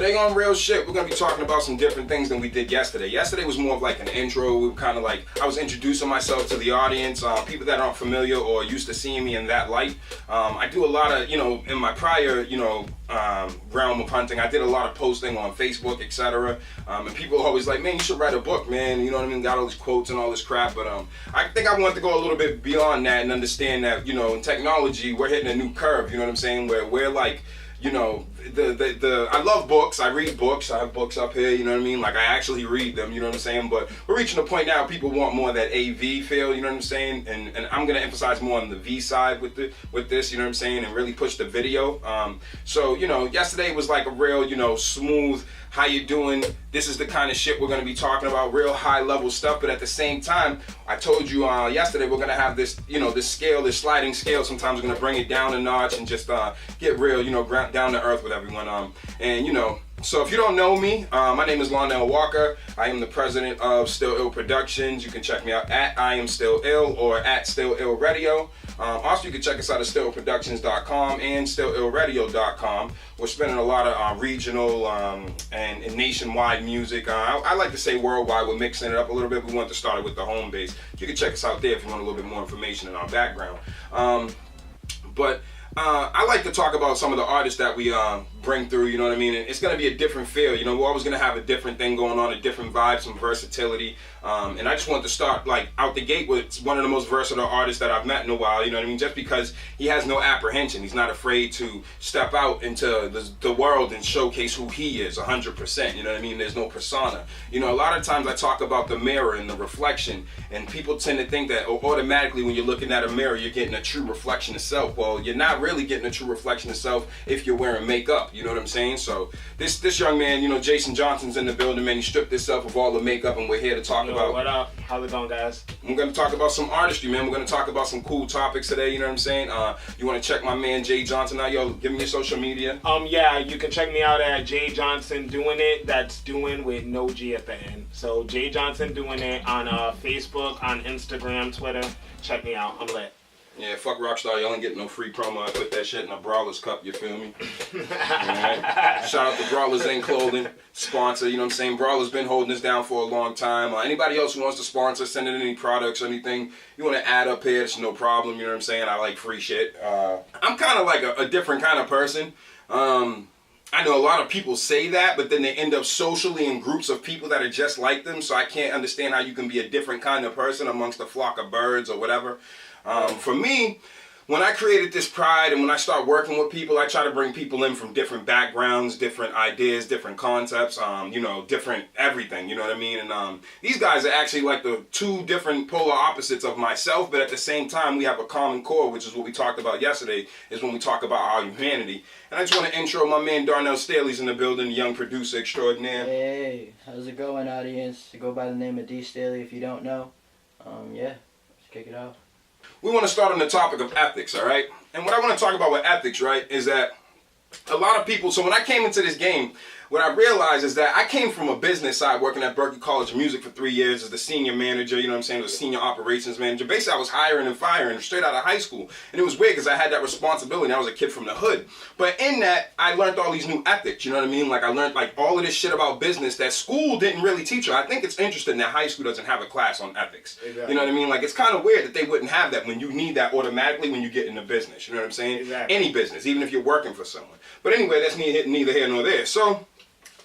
Today on Real Shit, we're going to be talking about some different things than we did yesterday. Yesterday was more of like an intro. We were kind of like, I was introducing myself to the audience, people that aren't familiar or used to seeing me in that light. I do a lot of, in my prior, realm of hunting, I did a lot of posting on Facebook, etc. And people are always like, man, you should write a book, man. You know what I mean? Got all these quotes and all this crap. But I think I want to go a little bit beyond that and understand that, in technology, we're hitting a new curve, you know what I'm saying? Where we're like, I love books. I read books. I have books up here, you know what I mean? Like, I actually read them, you know what I'm saying? But we're reaching a point now, people want more of that AV feel, you know what I'm saying? And I'm going to emphasize more on the V side with this, you know what I'm saying? And really push the video. So, yesterday was like a real, smooth, how you doing? This is the kind of shit we're going to be talking about, real high level stuff. But at the same time, I told you yesterday we're going to have this, this scale, this sliding scale. Sometimes we're going to bring it down a notch and just get real, down to earth with everyone. So if you don't know me, my name is Lonelle Walker. I am the president of Still Ill Productions. You can check me out at I Am Still Ill or at Still Ill Radio. Also, you can check us out at stillillproductions.com and stillillradio.com. We're spending a lot of regional and nationwide music. I like to say worldwide. We're mixing it up a little bit. We want to start it with the home base. You can check us out there if you want a little bit more information in our background. But I like to talk about some of the artists that we bring through, you know what I mean? And it's going to be a different feel, we're always going to have a different thing going on, a different vibe, some versatility. And I just want to start like out the gate with one of the most versatile artists that I've met in a while, you know what I mean? Just because he has no apprehension. He's not afraid to step out into the world and showcase who he is 100%, you know what I mean? There's no persona. A lot of times I talk about the mirror and the reflection, and people tend to think that automatically when you're looking at a mirror, you're getting a true reflection of self. Well, you're not really getting a true reflection of self if you're wearing makeup. You know what I'm saying? So this young man, Jason Johnson's in the building, man. He stripped himself of all the makeup, and we're here to talk about. What up? How's it going, guys? We're going to talk about some artistry, man. We're going to talk about some cool topics today. You know what I'm saying? You want to check my man Jay Johnson out? Yo, give me your social media. Yeah, you can check me out at Jay Johnson Doing It. That's doing with no G at the end. So Jay Johnson Doing It on Facebook, on Instagram, Twitter. Check me out. I'm lit. Yeah, fuck Rockstar, y'all ain't getting no free promo. I put that shit in a Brawler's cup, you feel me? Right. Shout out to Brawlers Inc. Clothing, sponsor, you know what I'm saying? Brawler's been holding us down for a long time. Anybody else who wants to sponsor, send in any products or anything you want to add up here, it's no problem, you know what I'm saying? I like free shit. I'm kind of like a different kind of person. I know a lot of people say that, but then they end up socially in groups of people that are just like them, so I can't understand how you can be a different kind of person amongst a flock of birds or whatever. For me, when I created this pride and when I start working with people, I try to bring people in from different backgrounds, different ideas, different concepts, different everything, you know what I mean? And these guys are actually like the two different polar opposites of myself, but at the same time, we have a common core, which is what we talked about yesterday, is when we talk about our humanity. And I just want to intro my man Darnel Staley's in the building, young producer extraordinaire. Hey, how's it going, audience? I go by the name of D. Staley if you don't know. Yeah, let's kick it off. We want to start on the topic of ethics, all right? And what I want to talk about with ethics, right, is that a lot of people, so when I came into this game, what I realized is that I came from a business side working at Berklee College of Music for 3 years as the senior manager, you know what I'm saying, the senior operations manager. Basically, I was hiring and firing straight out of high school. And it was weird because I had that responsibility. I was a kid from the hood. But in that, I learned all these new ethics, you know what I mean? Like, I learned, like, all of this shit about business that school didn't really teach you. I think it's interesting that high school doesn't have a class on ethics. Exactly. You know what I mean? Like, it's kind of weird that they wouldn't have that when you need that automatically when you get into business. You know what I'm saying? Exactly. Any business, even if you're working for someone. But anyway, that's neither here nor there. So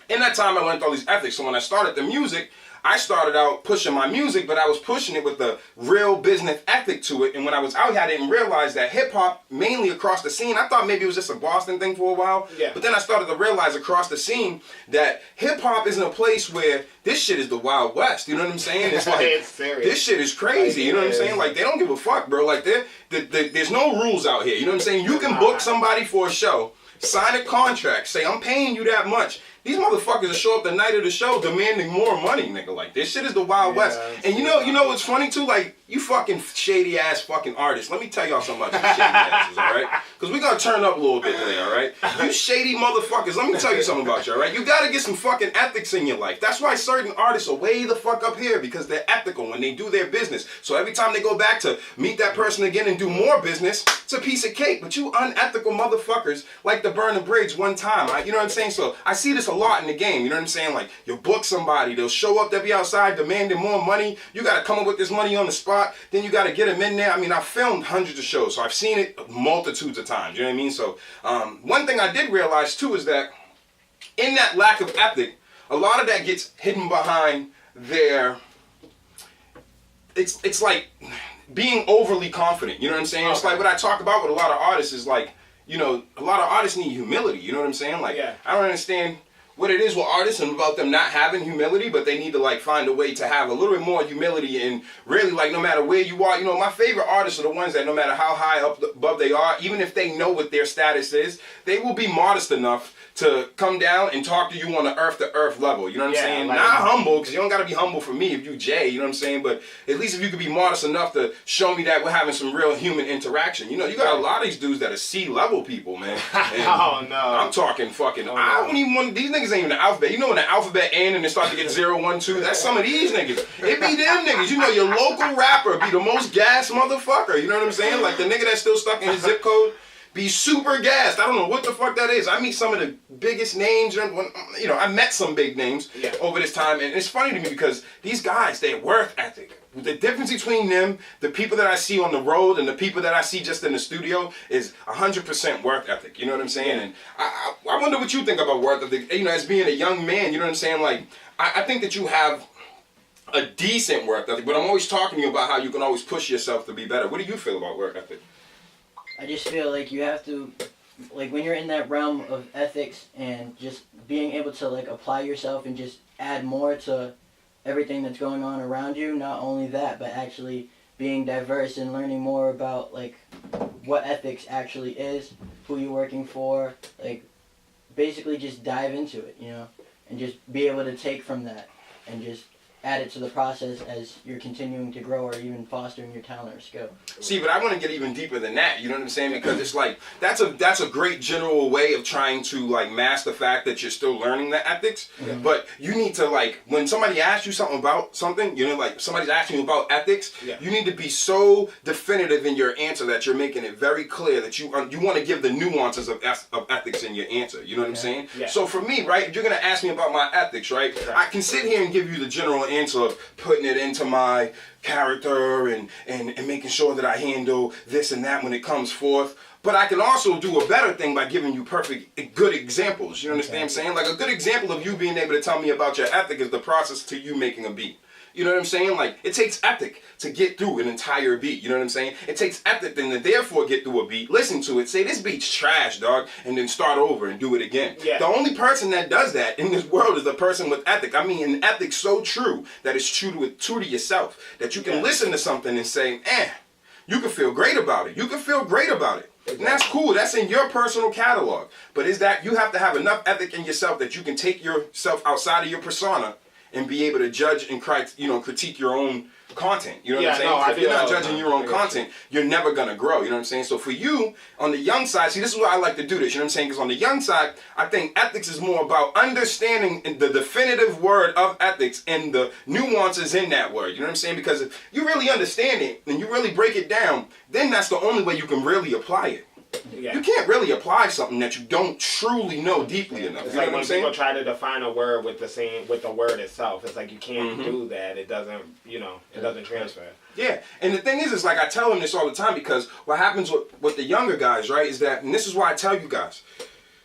in that time, I learned all these ethics. So when I started the music, I started out pushing my music, but I was pushing it with the real business ethic to it. And when I was out here, I didn't realize that hip-hop, mainly across the scene, I thought maybe it was just a Boston thing for a while. Yeah. But then I started to realize across the scene that hip-hop isn't a place where this shit is the Wild West. You know what I'm saying? It's like, it's serious. This shit is crazy. You know what I'm saying? Like, they don't give a fuck, bro. Like, there's no rules out here. You know what I'm saying? You can book somebody for a show, sign a contract, say, I'm paying you that much. These motherfuckers will show up the night of the show demanding more money, nigga. Like, this shit is the Wild West. And you know what's funny too? Like, you fucking shady ass fucking artists. Let me tell y'all something about you shady asses, alright? Because we gonna turn up a little bit today, alright? You shady motherfuckers, let me tell you something about you, alright? You gotta get some fucking ethics in your life. That's why certain artists are way the fuck up here, because they're ethical when they do their business. So every time they go back to meet that person again and do more business, it's a piece of cake. But you unethical motherfuckers like to burn a bridge one time. You know what I'm saying? So I see this a lot in the game. You know what I'm saying? Like, you'll book somebody, they'll show up, they'll be outside demanding more money. You got to come up with this money on the spot. Then you got to get them in there. I mean, I've filmed hundreds of shows, so I've seen it multitudes of times. You know what I mean? So one thing I did realize too is that in that lack of ethic, a lot of that gets hidden behind their. It's like being overly confident. You know what I'm saying? It's like what I talk about with a lot of artists is like, you know, a lot of artists need humility. You know what I'm saying? Like, I don't understand what it is with artists and about them not having humility, but they need to like find a way to have a little bit more humility and really like no matter where you are, you know, my favorite artists are the ones that no matter how high up above they are, even if they know what their status is, they will be modest enough to come down and talk to you on an earth-to-earth level. You know what I'm saying? Like, not humble, because you don't got to be humble for me if you Jay, you know what I'm saying? But at least if you could be modest enough to show me that we're having some real human interaction. You know, you got a lot of these dudes that are C-level people, man. Oh, no. I'm talking fucking, I don't even want, these niggas ain't even the alphabet. You know when the alphabet end and they start to get 0, 1, 2, that's some of these niggas. It be them niggas. You know, your local rapper be the most gas motherfucker. You know what I'm saying? Like the nigga that's still stuck in his zip code. Be super gassed. I don't know what the fuck that is. I meet some of the biggest names. You know, I met some big names over this time, and it's funny to me because these guys, they're work ethic. The difference between them, the people that I see on the road, and the people that I see just in the studio is 100% work ethic. You know what I'm saying? And I wonder what you think about work ethic. You know, as being a young man, you know what I'm saying? Like, I think that you have a decent work ethic, but I'm always talking to you about how you can always push yourself to be better. What do you feel about work ethic? I just feel like you have to, like when you're in that realm of ethics and just being able to like apply yourself and just add more to everything that's going on around you, not only that, but actually being diverse and learning more about like what ethics actually is, who you're working for, like basically just dive into it, you know, and just be able to take from that and just add it to the process as you're continuing to grow or even fostering your talent or skill. See, but I want to get even deeper than that, you know what I'm saying? Because it's like, that's a great general way of trying to like mask the fact that you're still learning the ethics. Mm-hmm. But you need to like, when somebody asks you something about something, you know, like somebody's asking you about ethics, you need to be so definitive in your answer that you're making it very clear that you want to give the nuances of ethics in your answer, you know what I'm saying? Yeah. So for me, right, if you're going to ask me about my ethics, right, I can sit here and give you the general answer of putting it into my character and making sure that I handle this and that when it comes forth. But I can also do a better thing by giving you good examples. You understand what I'm saying? Like a good example of you being able to tell me about your ethic is the process to you making a beat. You know what I'm saying? Like, it takes ethic to get through an entire beat. You know what I'm saying? It takes ethic then to therefore get through a beat, listen to it, say, this beat's trash, dog, and then start over and do it again. Yeah. The only person that does that in this world is the person with ethic. I mean, an ethic so true that it's true to yourself, that you can listen to something and say, you can feel great about it. You can feel great about it. Exactly. And that's cool. That's in your personal catalog. But is that you have to have enough ethic in yourself that you can take yourself outside of your persona and be able to judge and critique your own content. You know what I'm saying? No, if you're not judging your own content, you're never going to grow. You know what I'm saying? So for you, on the young side, see, this is why I like to do this. You know what I'm saying? Because on the young side, I think ethics is more about understanding the definitive word of ethics and the nuances in that word. You know what I'm saying? Because if you really understand it and you really break it down, then that's the only way you can really apply it. Yeah. You can't really apply something that you don't truly know deeply enough. It's you like know what when I'm saying? people try to define a word with the word itself. It's like you can't do that. It doesn't, it doesn't transfer. Yeah, and the thing is like I tell them this all the time because what happens with the younger guys, right, is that, and this is why I tell you guys,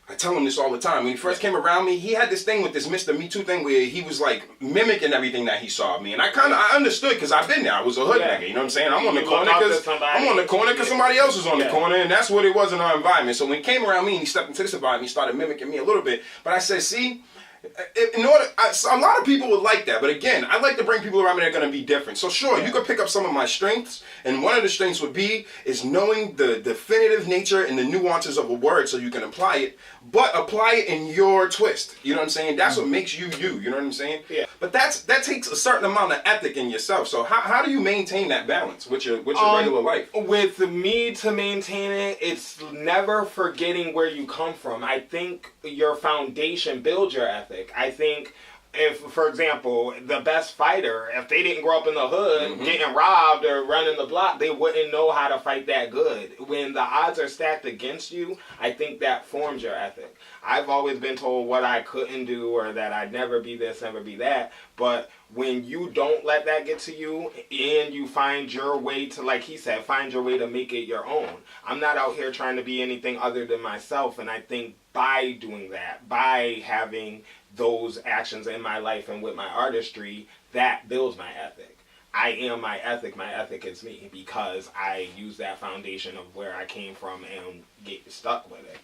I tell him this all the time. When he first came around me, he had this thing with this Mr. Me Too thing where he was like mimicking everything that he saw of me. And I understood because I've been there. I was a hood nigga, you know what I'm saying? I'm on the corner because somebody else was on the corner, and that's what it was in our environment. So when he came around me and he stepped into this environment, he started mimicking me a little bit. But I said, see, a lot of people would like that, but again, I like to bring people around me that are going to be different. So sure, you could pick up some of my strengths, and one of the strengths would be is knowing the definitive nature and the nuances of a word so you can apply it, but apply it in your twist. You know what I'm saying? That's what makes you you. You know what I'm saying? Yeah. But that takes a certain amount of ethic in yourself. So how do you maintain that balance with your regular life? With me to maintain it, it's never forgetting where you come from. I think your foundation builds your ethic. I think if, for example, the best fighter, if they didn't grow up in the hood, getting robbed or running the block, they wouldn't know how to fight that good. When the odds are stacked against you, I think that forms your ethic. I've always been told what I couldn't do or that I'd never be this, never be that. But when you don't let that get to you and you find your way to, like he said, find your way to make it your own. I'm not out here trying to be anything other than myself. And I think by doing that, by having those actions in my life and with my artistry, that builds my ethic. I am my ethic is me, because I use that foundation of where I came from and get stuck with it.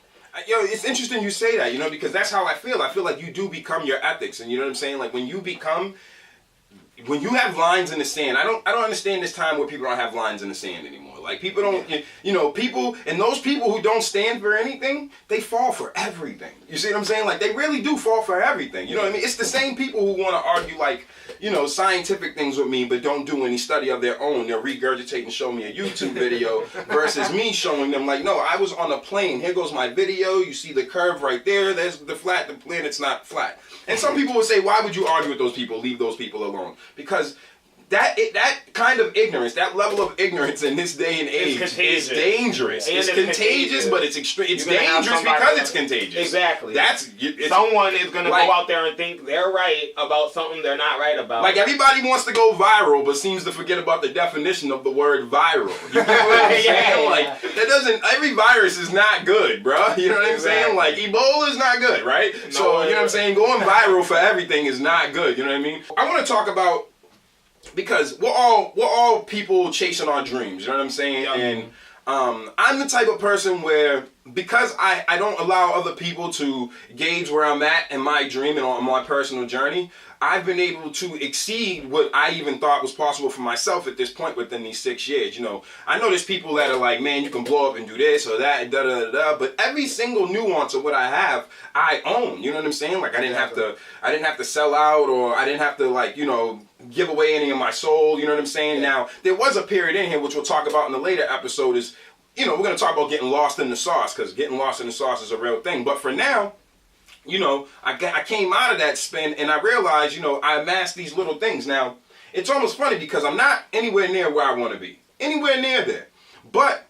It's interesting you say that, because that's how I feel. I feel like you do become your ethics, and you know what I'm saying? Like when you have lines in the sand, I don't understand this time where people don't have lines in the sand anymore. Like people don't, people, and those people who don't stand for anything, they fall for everything. You see what I'm saying? Like they really do fall for everything. You know what I mean? It's the same people who want to argue like, scientific things with me, but don't do any study of their own. They'll regurgitate and show me a YouTube video versus me showing them like, no, I was on a plane. Here goes my video. You see the curve right there. There's the flat. The planet's not flat. And some people would say, why would you argue with those people? Leave those people alone. Because that kind of ignorance, that level of ignorance in this day and age is dangerous. It's contagious, but it's extreme. It's dangerous because it's contagious. Exactly. Someone is going to go out there and think they're right about something they're not right about. Like everybody wants to go viral, but seems to forget about the definition of the word viral. You get what I'm saying? Like every virus is not good, bro. You know what I'm saying? Like Ebola is not good, right? No, so you know what I'm saying? Going viral for everything is not good. You know what I mean? I want to talk about, because we're all people chasing our dreams, you know what I'm saying? Yeah. And I'm the type of person where, because I don't allow other people to gauge where I'm at in my dream and on my personal journey, I've been able to exceed what I even thought was possible for myself at this point within these 6 years. I know there's people that are like, man, you can blow up and do this or that, but every single nuance of what I have, I own. You know what I'm saying? Like I didn't have to sell out, or I didn't have to give away any of my soul. You know what I'm saying? Yeah. Now there was a period in here which we'll talk about in the later episode. Is we're gonna talk about getting lost in the sauce, because getting lost in the sauce is a real thing. But for now, I came out of that spin and I realized, I amassed these little things. Now, it's almost funny because I'm not anywhere near where I want to be. Anywhere near there. But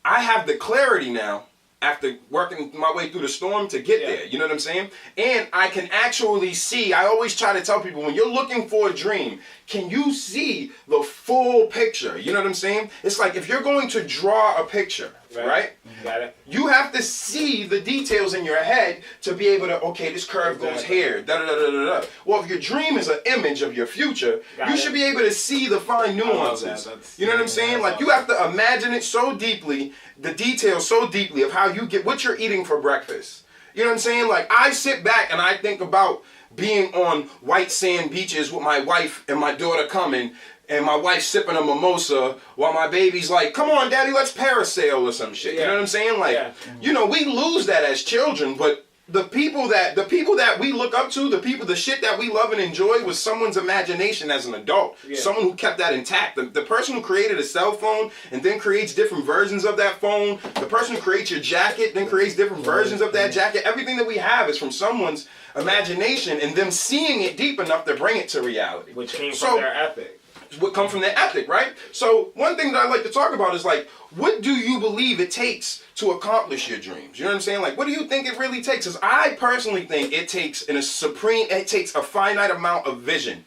I have the clarity now, after working my way through the storm, to get there. You know what I'm saying? And I can actually see, I always try to tell people, when you're looking for a dream, can you see the full picture? You know what I'm saying? It's like if you're going to draw a picture, right? Got it. You have to see the details in your head to be able to, okay, this curve goes here, da-da-da-da-da-da. Well, if your dream is an image of your future, you should be able to see the fine nuances. You know what I'm saying? Like, you have to imagine it so deeply, the details so deeply of how you get what you're eating for breakfast. You know what I'm saying? Like, I sit back and I think about being on white sand beaches with my wife and my daughter coming, and my wife sipping a mimosa while my baby's like, come on, daddy, let's parasail or some shit. You know what I'm saying? Like, we lose that as children, but the people that we look up to, the shit that we love and enjoy was someone's imagination as an adult. Someone who kept that intact. The person who created a cell phone and then creates different versions of that phone, the person who creates your jacket then creates different versions of that jacket. Everything that we have is from someone's imagination and them seeing it deep enough to bring it to reality. Which came from their ethic. Would come from their ethic, right? So one thing that I like to talk about is like, what do you believe it takes to accomplish your dreams? You know what I'm saying? Like, what do you think it really takes? Because I personally think it takes a finite amount of vision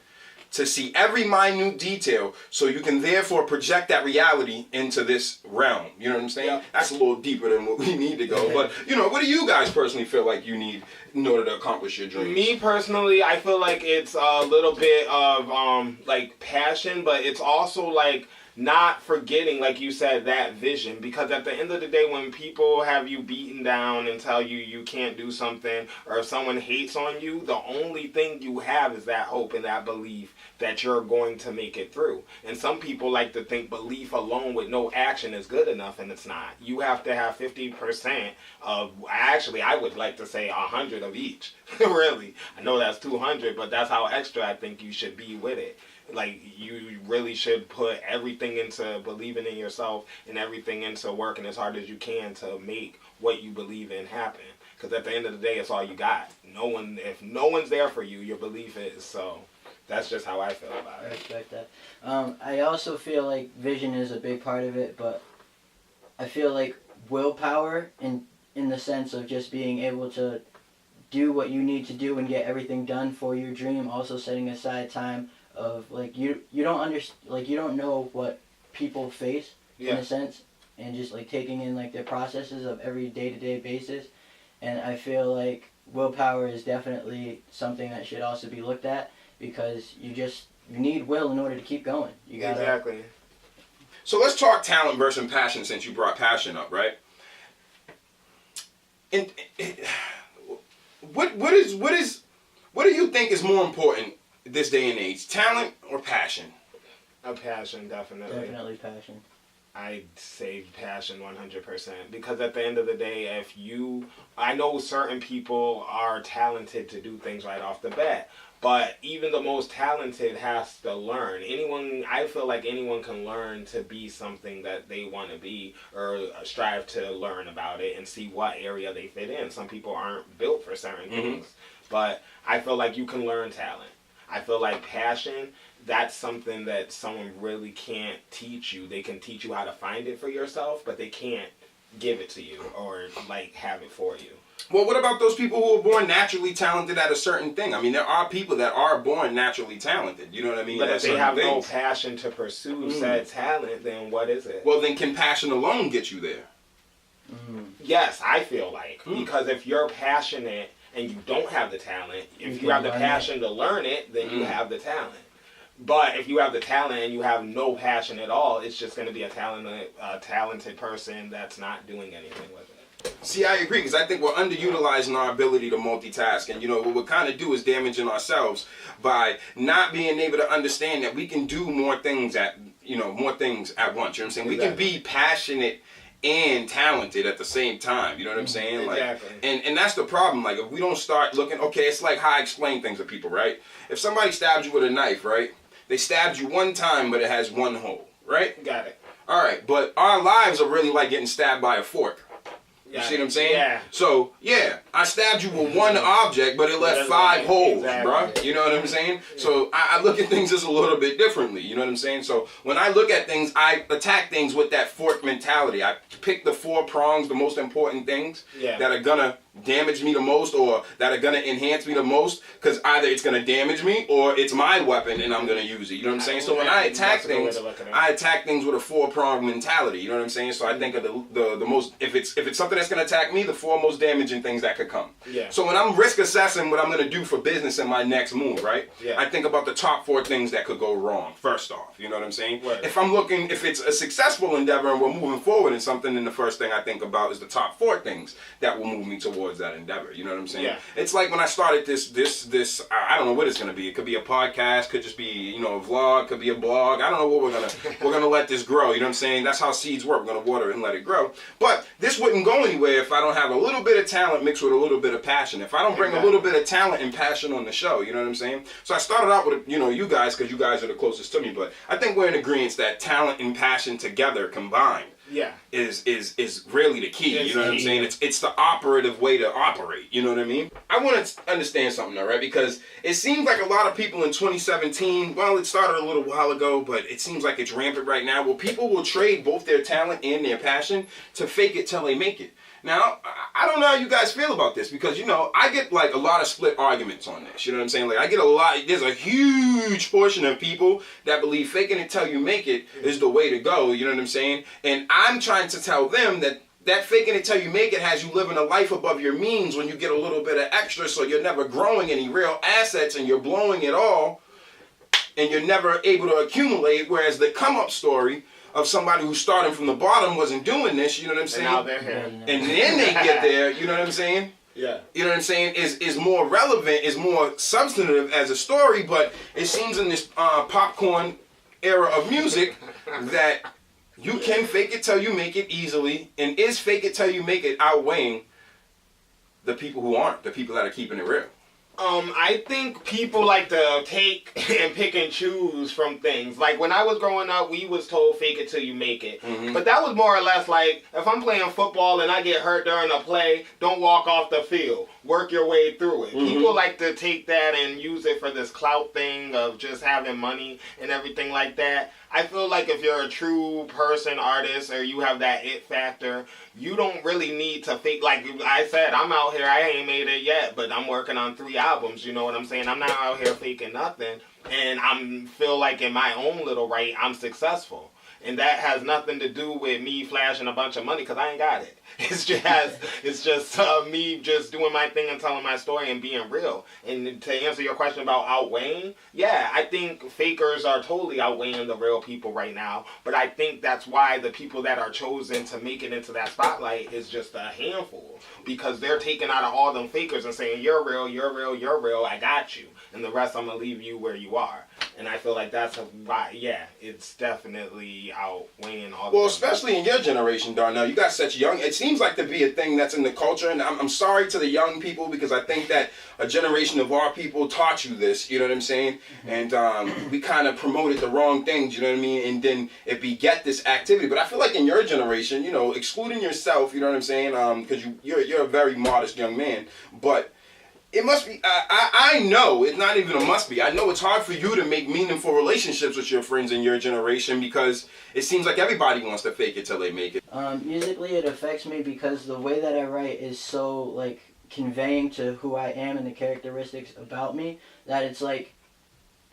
to see every minute detail, so you can therefore project that reality into this realm. You know what I'm saying? Yeah. That's a little deeper than what we need to go. But, what do you guys personally feel like you need in order to accomplish your dreams? Me personally, I feel like it's a little bit of passion, but it's also like not forgetting, like you said, that vision. Because at the end of the day, when people have you beaten down and tell you you can't do something, or if someone hates on you, the only thing you have is that hope and that belief that you're going to make it through. And some people like to think belief alone with no action is good enough, and it's not. You have to have 50% of, actually, I would like to say 100 of each. Really. I know that's 200, but that's how extra I think you should be with it. Like, you really should put everything into believing in yourself and everything into working as hard as you can to make what you believe in happen. Because at the end of the day, it's all you got. If no one's there for you, your belief is. So that's just how I feel about I it. respect that. I also feel like vision is a big part of it, but I feel like willpower in the sense of just being able to do what you need to do and get everything done for your dream, also setting aside time of like you don't know what people face in a sense, and just like taking in like their processes of every day-to-day basis. And I feel like willpower is definitely something that should also be looked at, because you need will in order to keep going. You gotta, exactly. So let's talk talent versus passion, since you brought passion up, right? And what do you think is more important this day and age, talent or passion? A passion, definitely. Definitely passion. I'd say passion 100%, because at the end of the day, I know certain people are talented to do things right off the bat, but even the most talented has to learn. I feel like anyone can learn to be something that they want to be, or strive to learn about it and see what area they fit in. Some people aren't built for certain things, but I feel like you can learn talent. I feel like passion, that's something that someone really can't teach you. They can teach you how to find it for yourself, but they can't give it to you or like have it for you. Well, what about those people who are born naturally talented at a certain thing? I mean, there are people that are born naturally talented. You know what I mean? But at if they have no things. passion to pursue said talent, then what is it? Well, then can passion alone get you there? Yes, I feel like. Because if you're passionate and you don't have the talent, if you have the passion to learn it, then you have the talent. But if you have the talent and you have no passion at all, it's just going to be a talented person that's not doing anything with it. See, I agree, because I think we're underutilizing our ability to multitask. And, what we kind of do is damaging ourselves by not being able to understand that we can do more things at once. You know what I'm saying? We can be passionate and talented at the same time. You know what I'm saying? Exactly. Like, and that's the problem. Like, if we don't start looking, okay, it's like how I explain things to people, right? If somebody stabs you with a knife, right? They stabbed you one time, but it has one hole, right? Got it. All right, but our lives are really like getting stabbed by a fork. You see what I'm saying? Yeah. So, I stabbed you with one object, but it left 5 holes, bruh. You know what I'm saying? Yeah. So, I look at things just a little bit differently. You know what I'm saying? So, when I look at things, I attack things with that fork mentality. I pick the 4 prongs, the most important things that are going to damage me the most, or that are going to enhance me the most, because either it's going to damage me or it's my weapon and I'm going to use it. You know what I'm saying? So when I attack things, I attack things with a 4-prong mentality. You know what I'm saying? So I think of the most, if it's something that's going to attack me, the 4 most damaging things that could come. Yeah. So when I'm risk assessing what I'm going to do for business in my next move, right? Yeah. I think about the top 4 things that could go wrong first off. You know what I'm saying? Right. If it's a successful endeavor and we're moving forward in something, then the first thing I think about is the top 4 things that will move me towards that endeavor. You know what I'm saying? Yeah. It's like when I started this I don't know what it's gonna be. It could be a podcast, could just be, a vlog, could be a blog. I don't know what we're gonna let this grow. You know what I'm saying? That's how seeds work. We're gonna water it and let it grow. But this wouldn't go anywhere if I don't have a little bit of talent mixed with a little bit of passion. If I don't bring a little bit of talent and passion on the show, you know what I'm saying? So I started out with you guys, because you guys are the closest to me, but I think we're in agreement that talent and passion together combined is really the key. You know what I'm saying? It's the operative way to operate. You know what I mean? I want to understand something, all right? Because it seems like a lot of people in 2017, well, it started a little while ago, but it seems like it's rampant right now. Well, people will trade both their talent and their passion to fake it till they make it. Now, I don't know how you guys feel about this, because, I get like a lot of split arguments on this. You know what I'm saying? Like, I get there's a huge portion of people that believe faking it till you make it is the way to go. You know what I'm saying? And I'm trying to tell them that faking it till you make it has you living a life above your means when you get a little bit of extra, so you're never growing any real assets and you're blowing it all and you're never able to accumulate, whereas the come up story of somebody who's starting from the bottom wasn't doing this, you know what I'm saying? And now they're here. And then they get there, you know what I'm saying? Yeah. You know what I'm saying? Is more relevant, is more substantive as a story, but it seems in this popcorn era of music that you can fake it till you make it easily, and is fake it till you make it outweighing the people who aren't, the people that are keeping it real? I think people like to take and pick and choose from things. Like when I was growing up, we was told fake it till you make it. Mm-hmm. But that was more or less like, if I'm playing football and I get hurt during a play, don't walk off the field. Work your way through it. Mm-hmm. People like to take that and use it for this clout thing of just having money and everything like that. I feel like if you're a true person, artist, or you have that it factor, you don't really need to fake. Like I said, I'm out here, I ain't made it yet, but I'm working on 3 albums, you know what I'm saying? I'm not out here faking nothing, and I feel like in my own little right, I'm successful. And that has nothing to do with me flashing a bunch of money, because I ain't got it. It's just me just doing my thing and telling my story and being real. And to answer your question about outweighing, yeah, I think fakers are totally outweighing the real people right now. But I think that's why the people that are chosen to make it into that spotlight is just a handful. Because they're taking out of all them fakers and saying, you're real, you're real, you're real, I got you. And the rest, I'm going to leave you where you are. And I feel like that's why, yeah, it's definitely outweighing all. Well, especially in your generation, Darnell, you got such young. It seems like to be a thing that's in the culture, and I'm sorry to the young people, because I think that a generation of our people taught you this. You know what I'm saying? Mm-hmm. And we kind of promoted the wrong things. You know what I mean? And then it beget this activity. But I feel like in your generation, you know, excluding yourself, you know what I'm saying? Because you're a very modest young man, but. It must be, I know, it's not even a must be. I know it's hard for you to make meaningful relationships with your friends in your generation, because it seems like everybody wants to fake it till they make it. Musically, it affects me because the way that I write is so, like, conveying to who I am and the characteristics about me, that it's like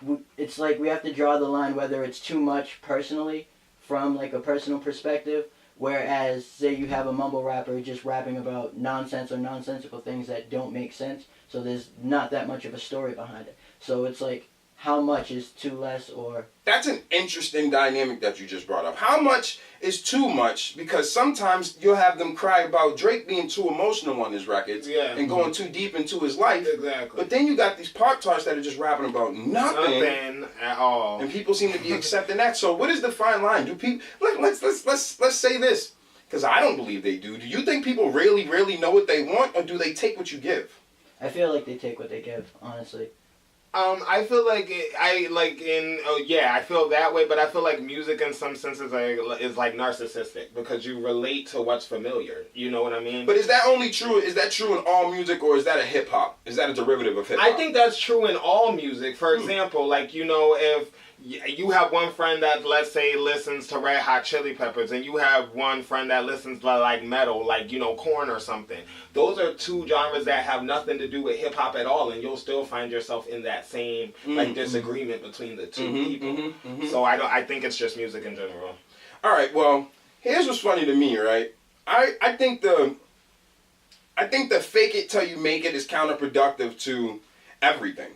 we have to draw the line whether it's too much personally from, like, a personal perspective. Whereas, say you have a mumble rapper just rapping about nonsense or nonsensical things that don't make sense, so there's not that much of a story behind it. So it's like, how much is too less, or... That's an interesting dynamic that you just brought up. How much is too much? Because sometimes you'll have them cry about Drake being too emotional on his records, yeah, and going too deep into his life. Exactly. But then you got these Pop-Tarts that are just rapping about nothing at all, and people seem to be accepting that. So what is the fine line? Do people... Let's say this, because I don't believe they do. Do you think people really, really know what they want, or do they take what you give? I feel like they take what they give, honestly. I feel like I feel that way, but I feel like music in some senses is like narcissistic, because you relate to what's familiar. You know what I mean? But is that only true? Is that true in all music, or is that a hip hop? Is that a derivative of hip hop? I think that's true in all music. For example, like, you know, if you have one friend that, let's say, listens to Red Hot Chili Peppers, and you have one friend that listens to, like, metal, like, you know, Korn or something. Those are two genres that have nothing to do with hip-hop at all, and you'll still find yourself in that same, like, disagreement between the two people. So I think it's just music in general. All right, well, here's what's funny to me, right? I think the fake it till you make it is counterproductive to everything.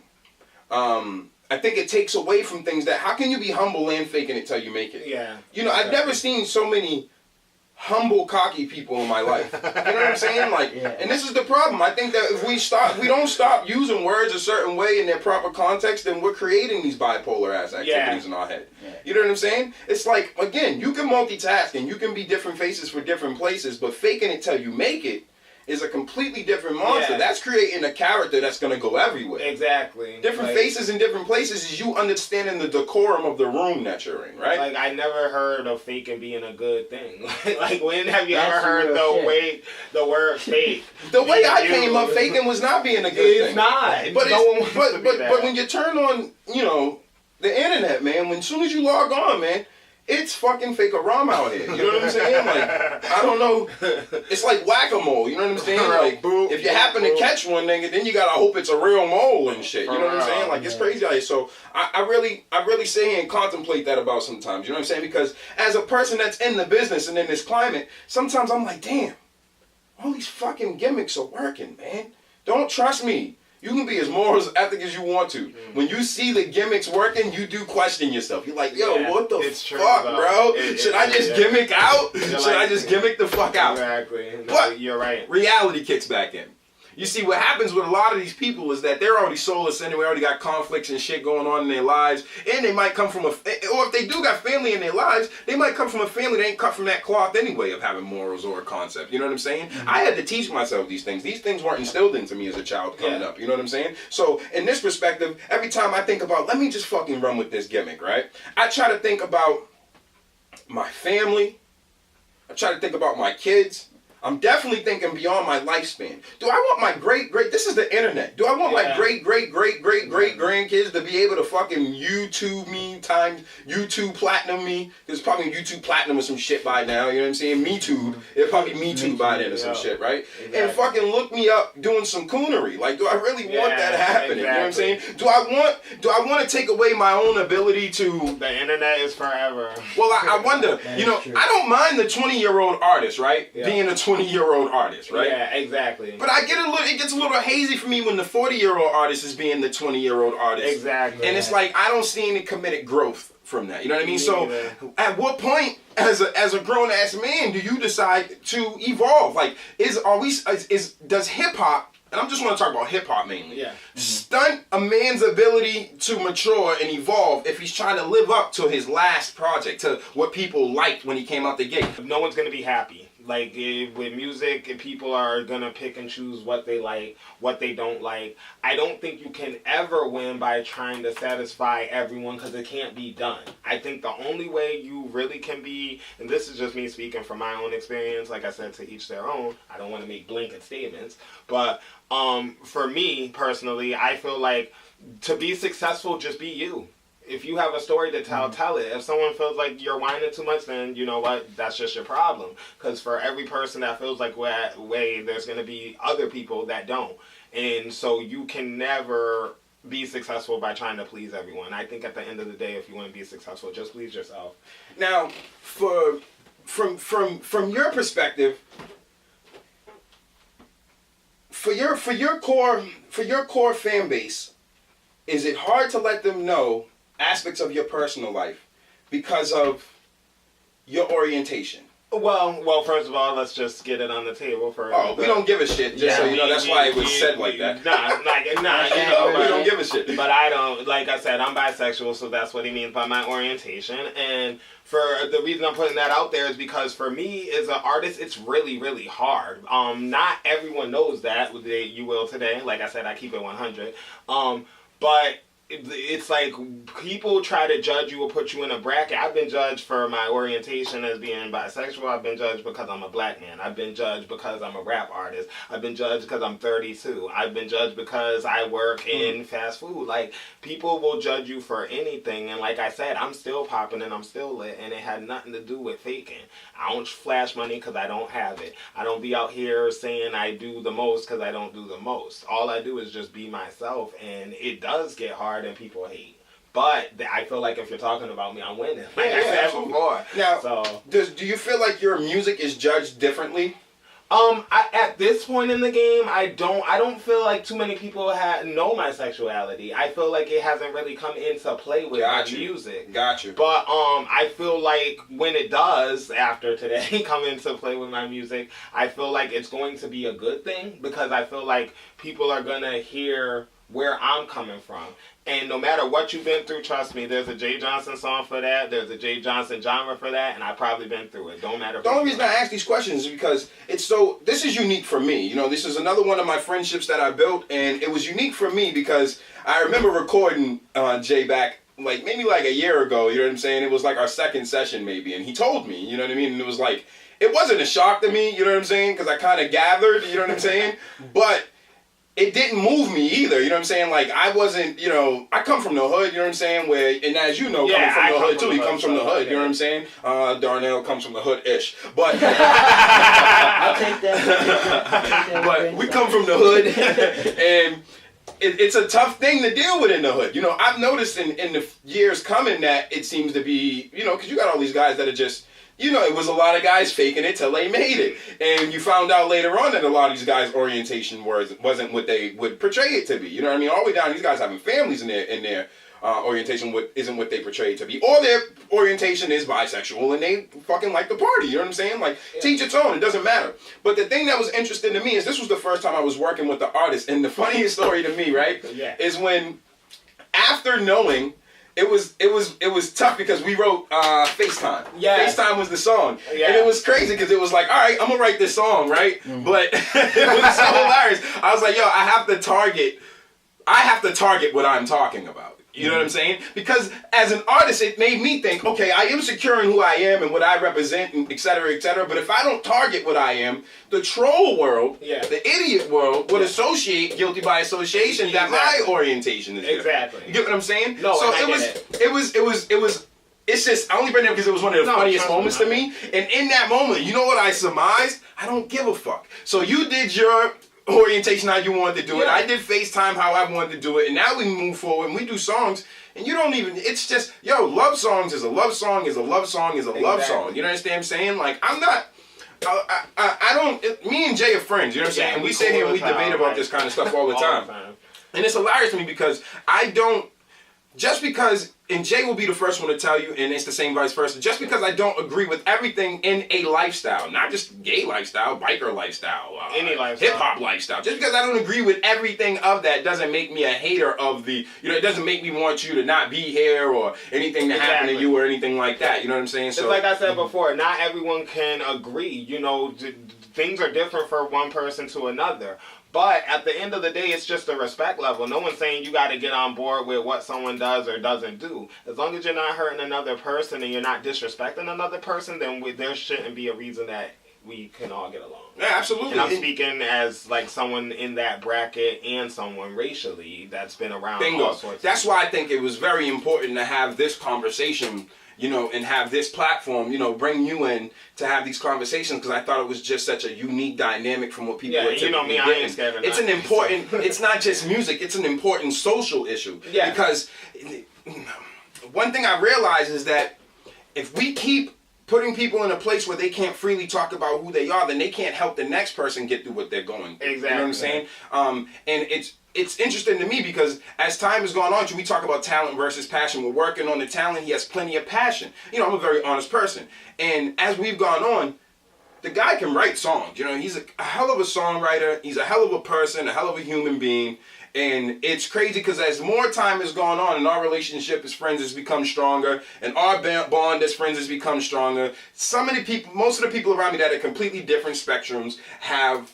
I think it takes away from things that, how can you be humble and faking it till you make it? Yeah. You know, I've never seen so many humble, cocky people in my life. You know what I'm saying? Like, yeah. And this is the problem. I think that if we don't stop using words a certain way in their proper context, then we're creating these bipolar ass activities in our head. Yeah. You know what I'm saying? It's like, again, you can multitask and you can be different faces for different places, but faking it till you make it is a completely different monster. Yeah. That's creating a character that's going to go everywhere. Exactly. Different faces in different places is you understanding the decorum of the room that you're in, right? Like, I never heard of faking being a good thing. Like, when have you ever heard the word fake? The way I came up, faking was not being a good thing. It's not. But when you turn on, you know, the internet, man, as soon as you log on, man, it's fucking fake-a-rum out here. You know what I'm saying? Like, I don't know. It's like whack-a-mole. You know what I'm saying? Like, if you happen to catch one, then you gotta hope it's a real mole and shit. You know what I'm saying? Like, it's crazy out here. So I really sit here and contemplate that about sometimes. You know what I'm saying? Because as a person that's in the business and in this climate, sometimes I'm like, damn, all these fucking gimmicks are working, man. Don't trust me. You can be as moral ethic as you want to. When you see the gimmicks working, you do question yourself. You're like, yo, what the fuck, bro? Should I just gimmick out? Should I just gimmick the fuck out? Exactly. No, But you're right. Reality kicks back in. You see, what happens with a lot of these people is that they're already soulless anyway, already got conflicts and shit going on in their lives, and they might come from or if they do got family in their lives, they might come from a family that ain't cut from that cloth anyway of having morals or a concept. You know what I'm saying? Mm-hmm. I had to teach myself these things. These things weren't instilled into me as a child coming up. You know what I'm saying? So in this perspective, every time I think about, let me just fucking run with this gimmick, right? I try to think about my family. I try to think about my kids. I'm definitely thinking beyond my lifespan. Do I want my this is the internet. Do I want my great grandkids to be able to fucking YouTube me times YouTube platinum me? There's probably YouTube platinum or some shit by now, you know what I'm saying? Me Too. It'll probably Me Too by then or some shit, right? Exactly. And fucking look me up doing some coonery. Like, do I really want that happening? Exactly. You know what I'm saying? Do I want to take away my own ability to... The internet is forever. Well, I wonder, you know, I don't mind the 20-year-old artist, right? Yeah. Being a 20-year-old artist, right? Yeah, exactly. But it gets a little hazy for me when the 40-year-old artist is being the 20-year-old artist. Exactly. And it's like, I don't see any committed growth from that. You know what I mean? So at what point as a grown-ass man do you decide to evolve? Like, does hip-hop, and I'm just want to talk about hip-hop mainly, stunt a man's ability to mature and evolve if he's trying to live up to his last project, to what people liked when he came out the gate? No one's going to be happy. Like, with music, people are going to pick and choose what they like, what they don't like. I don't think you can ever win by trying to satisfy everyone, because it can't be done. I think the only way you really can be, and this is just me speaking from my own experience, like I said, to each their own. I don't want to make blanket statements. But for me, personally, I feel like to be successful, just be you. If you have a story to tell, tell it. If someone feels like you're whining too much, then you know what? That's just your problem. Because for every person that feels like way, there's going to be other people that don't. And so you can never be successful by trying to please everyone. I think at the end of the day, if you want to be successful, just please yourself. Now, from your perspective, for your core fan base, is it hard to let them know aspects of your personal life because of your orientation? Well, first of all, let's just get it on the table first. Oh, we don't give a shit, just so you know. That's why it was said like that. We don't give a shit. But I don't, like I said, I'm bisexual, so that's what he means by my orientation. And for the reason I'm putting that out there is because for me as an artist, it's really, really hard. Not everyone knows that. You will today. Like I said, I keep it 100. But it's like people try to judge you or put you in a bracket. I've been judged for my orientation as being bisexual. I've been judged because I'm a black man. I've been judged because I'm a rap artist. I've been judged because I'm 32. I've been judged because I work in fast food. Like, people will judge you for anything. And like I said, I'm still popping and I'm still lit, and it had nothing to do with faking. I don't flash money because I don't have it. I don't be out here saying I do the most because I don't do the most. All I do is just be myself, and it does get hard and people hate. But I feel like if you're talking about me, I'm winning. Like I said before. Now, do you feel like your music is judged differently? At this point in the game, I don't feel like too many people know my sexuality. I feel like it hasn't really come into play with my music. Got you. But I feel like when it does, after today, come into play with my music, I feel like it's going to be a good thing, because I feel like people are gonna hear where I'm coming from. And no matter what you've been through, trust me, there's a Jay Johnson song for that. There's a Jay Johnson genre for that. And I've probably been through it. Don't matter. The only reason I ask these questions is because this is unique for me. You know, this is another one of my friendships that I built. And it was unique for me because I remember recording Jay back maybe a year ago. You know what I'm saying? It was like our second session maybe. And he told me, you know what I mean? And it was like, it wasn't a shock to me, you know what I'm saying? Because I kind of gathered, you know what I'm saying? But it didn't move me either, you know what I'm saying? Like, I wasn't, you know, I come from the hood, you know what I'm saying? And as you know, coming from the hood too, he comes from the hood, you know what I'm saying? Darnell comes from the hood-ish. But I'll take that. But we come from the hood, and it's a tough thing to deal with in the hood. You know, I've noticed in the years coming that it seems to be, you know, because you got all these guys that are just, you know, it was a lot of guys faking it till they made it. And you found out later on that a lot of these guys' orientation wasn't what they would portray it to be. You know what I mean? All the way down, these guys having families in their orientation isn't what they portray it to be, or their orientation is bisexual and they fucking like the party. You know what I'm saying? Like, teach its own. It doesn't matter. But the thing that was interesting to me is this was the first time I was working with the artist, and the funniest story to me, right, is when after knowing. It was tough because we wrote FaceTime. Yeah. FaceTime was the song. Yeah. And it was crazy because it was like, all right, I'm going to write this song, right? Mm-hmm. But it was so hilarious. I was like, yo, I have to target what I'm talking about. You know what I'm saying? Because as an artist, it made me think, okay, I am secure in who I am and what I represent, and et cetera, but if I don't target what I am, the troll world, the idiot world, would associate guilty by association that my orientation is different. Exactly. You get what I'm saying? No, so it was, it's just, I only bring it up because it was one of the funniest moments to me. And in that moment, you know what I surmised? I don't give a fuck. So you did your orientation how you wanted to do it. I did FaceTime how I wanted to do it. And now we move forward and we do songs. And you don't even, it's just, yo, love songs is a love song is a love song is a love song. You know what I'm saying? Like, I'm not, I don't, me and Jay are friends, you know what I'm saying? And we sit here and we debate about this kind of stuff all the time. And it's hilarious to me because I don't, just because, and Jay will be the first one to tell you, and it's the same vice versa, just because I don't agree with everything in a lifestyle, not just gay lifestyle, biker lifestyle, any lifestyle, hip-hop lifestyle, just because I don't agree with everything of that doesn't make me a hater of the, you know, it doesn't make me want you to not be here or anything to happen to you or anything like that, you know what I'm saying? So, it's like I said before, not everyone can agree, you know, things are different for one person to another. But at the end of the day, it's just a respect level. No one's saying you got to get on board with what someone does or doesn't do. As long as you're not hurting another person and you're not disrespecting another person, then there shouldn't be a reason that we can all get along. Yeah, absolutely. And I'm speaking as like someone in that bracket and someone racially that's been around all sorts of That's why I think it was very important to have this conversation, you know, and have this platform, you know, bring you in to have these conversations, because I thought it was just such a unique dynamic from what people are typically you know me, I ain't scared of It's an important, it's not just music, it's an important social issue. Yeah. Because one thing I realize is that if we keep putting people in a place where they can't freely talk about who they are, then they can't help the next person get through what they're going through. Exactly. You know what I'm saying? And it's interesting to me because as time has gone on, we talk about talent versus passion. We're working on the talent. He has plenty of passion. You know, I'm a very honest person. And as we've gone on, the guy can write songs. You know, he's a hell of a songwriter. He's a hell of a person, a hell of a human being. And it's crazy because as more time has gone on and our relationship as friends has become stronger and our bond as friends has become stronger, most of the people around me that are completely different spectrums have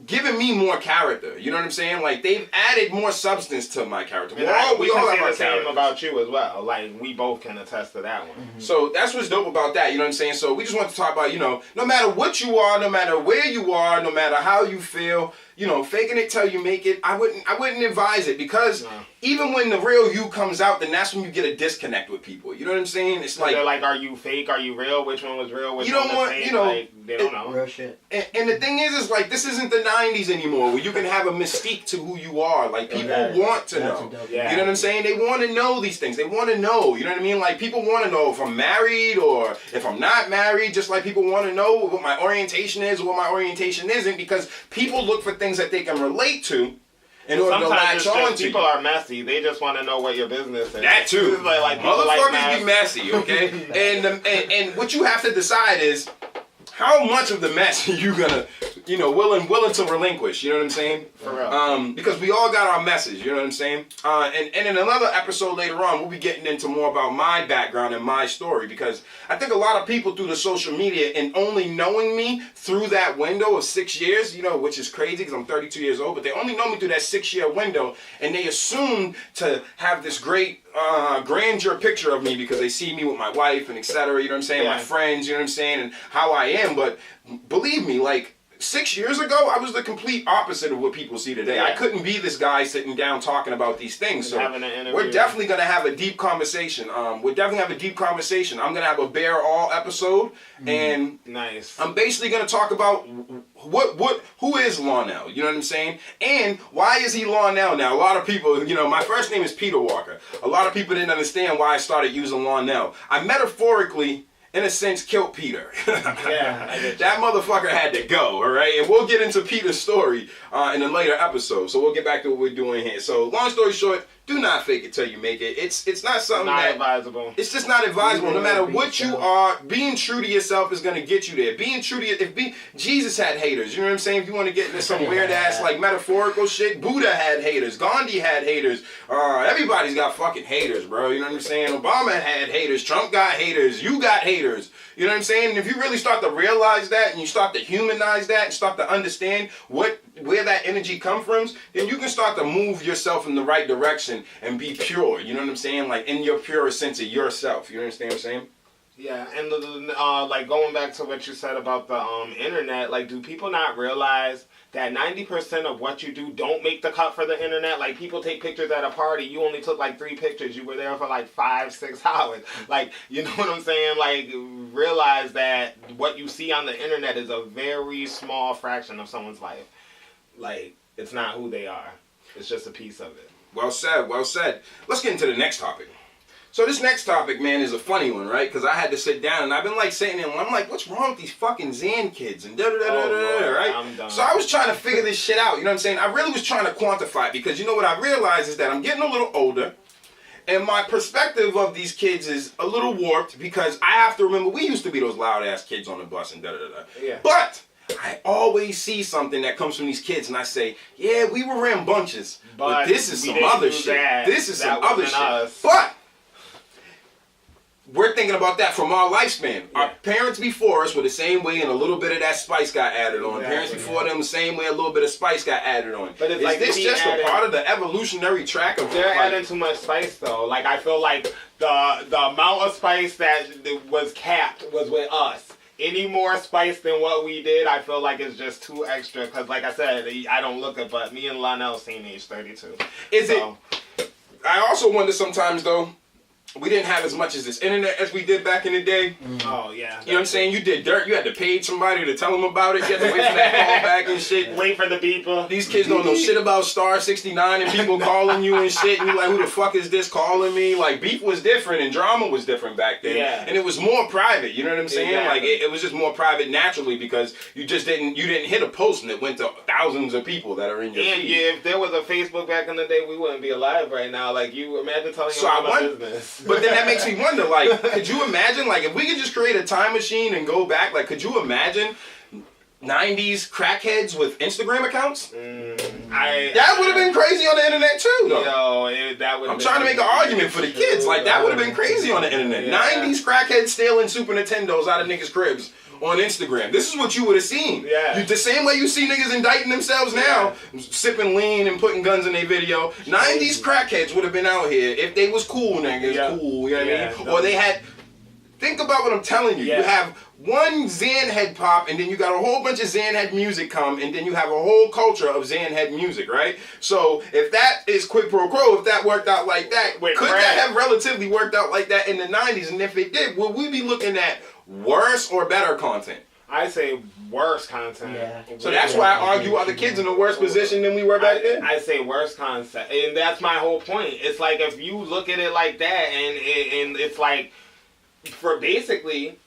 given me more character. You know what I'm saying? Like, they've added more substance to my character. We all have the same about you as well. Like, we both can attest to that one. Mm-hmm. So that's what's dope about that. You know what I'm saying? So we just want to talk about, you know, no matter what you are, no matter where you are, no matter how you feel, you know, faking it till you make it. I wouldn't advise it, because even when the real you comes out, then that's when you get a disconnect with people. You know what I'm saying? It's like, they're like, are you fake? Are you real? Which one was real? Which one was fake? You know, like, they don't know. Real shit. And the thing is like, this isn't the 90s anymore, where you can have a mystique to who you are. Like, people want to know. You know what I'm saying? They want to know these things. They want to know. You know what I mean? Like, people want to know if I'm married or if I'm not married, just like people want to know what my orientation is or what my orientation isn't, because people look for things that they can relate to in order to latch on to. People are messy. They just want to know what your business is. That too. Like motherfuckers be messy, okay? and what you have to decide is how much of the mess are you gonna, you know, willing to relinquish. You know what I'm saying? For real. Because we all got our messes. You know what I'm saying? And in another episode later on, we'll be getting into more about my background and my story, because I think a lot of people through the social media and only knowing me through that window of 6 years, you know, which is crazy because I'm 32 years old, but they only know me through that 6-year window, and they assume to have this great grandeur picture of me because they see me with my wife and etc. You know what I'm saying? My friends, you know what I'm saying, and how I am. But believe me, like, 6 years ago, I was the complete opposite of what people see today. I couldn't be this guy sitting down talking about these things. So we're definitely going to have a deep conversation. I'm going to have a bare all episode, and I'm basically going to talk about who is Lonelle, you know what I'm saying? And why is he Lonelle now? A lot of people, you know, my first name is Peter Walker. A lot of people didn't understand why I started using Lonelle. I metaphorically, in a sense, killed Peter. That motherfucker had to go, all right? And we'll get into Peter's story in a later episode. So we'll get back to what we're doing here. So long story short, do not fake it till you make it. It's not something Not that advisable. it's just not advisable. No matter what you yourself. are, being true to yourself is gonna get you there. Being true to Jesus had haters. You know what I'm saying? If you want to get into some weird ass like metaphorical shit, Buddha had haters. Gandhi had haters. Everybody's got fucking haters, bro. You know what I'm saying? Obama had haters. Trump got haters. You got haters. You know what I'm saying? And if you really start to realize that and you start to humanize that and start to understand where that energy comes from, then you can start to move yourself in the right direction and be pure. You know what I'm saying? Like in your purest sense of yourself. You understand what I'm saying? Yeah, and like going back to what you said about the internet, like, do people not realize that 90% of what you do don't make the cut for the internet? Like, people take pictures at a party. You only took like 3 pictures. You were there for like 5-6 hours. Like, you know what I'm saying? Like, realize that what you see on the internet is a very small fraction of someone's life. Like, it's not who they are. It's just a piece of it. Well said, well said. Let's get into the next topic. So this next topic, man, is a funny one, right? Because I had to sit down and I've been like sitting there and I'm like, what's wrong with these fucking Xan kids and da-da-da-da-da-da, right? I'm done. So I was trying to figure this shit out, you know what I'm saying? I really was trying to quantify it because you know what I realized is that I'm getting a little older and my perspective of these kids is a little warped because I have to remember we used to be those loud ass kids on the bus and da-da-da-da. Yeah. But I always see something that comes from these kids and I say, yeah, we were in bunches, but this is some other shit. This is some other shit. But we're thinking about that from our lifespan. Yeah. Our parents before us were the same way and a little bit of that spice got added on. Exactly, Parents before them the same way, a little bit of spice got added on. But it's is like this just a part of the evolutionary track of they're like, adding too much spice though. Like, I feel like the amount of spice that was capped was with us. Any more spice than what we did, I feel like it's just too extra. Because like I said, I don't look it, but me and Lonelle same age, 32. I also wonder sometimes though, we didn't have as much as this internet as we did back in the day. Oh, yeah. You know what I'm saying? You did dirt. You had to pay somebody to tell them about it. You had to wait for that call back and shit. Wait for the beeper. These kids don't know shit about Star 69 and people calling you and shit. And you're like, who the fuck is this calling me? Like, beef was different and drama was different back then. Yeah. And it was more private. You know what I'm saying? Exactly. Like, it was just more private naturally because you didn't hit a post and it went to thousands of people that are in your feed. Yeah, if there was a Facebook back in the day, we wouldn't be alive right now. Like, you imagine telling you about my business. But then that makes me wonder, like, could you imagine, like, if we could just create a time machine and go back, like, could you imagine 90s crackheads with Instagram accounts? That would have been crazy on the internet too, though. I'm trying to make an argument for the kids. Like, that would have been crazy on the internet. Yeah. 90s crackheads stealing Super Nintendos out of niggas' cribs on Instagram. This is what you would have seen. Yeah. The same way you see niggas indicting themselves now, sipping lean and putting guns in their video. 90s crackheads would have been out here if they was cool niggas, cool, you know what I mean? Or they had, think about what I'm telling you. You have one Xanhead pop, and then you got a whole bunch of Xanhead music come, and then you have a whole culture of Xanhead music, right? So if that is quid pro quo, if that worked out like that, could that have relatively worked out like that in the 90s? And if it did, would we be looking at worse or better content? I say worse content. Yeah. So that's why I argue are the kids in a worse position than we were back then? I say worse content. And that's my whole point. It's like if you look at it like that, and it's like, for basically,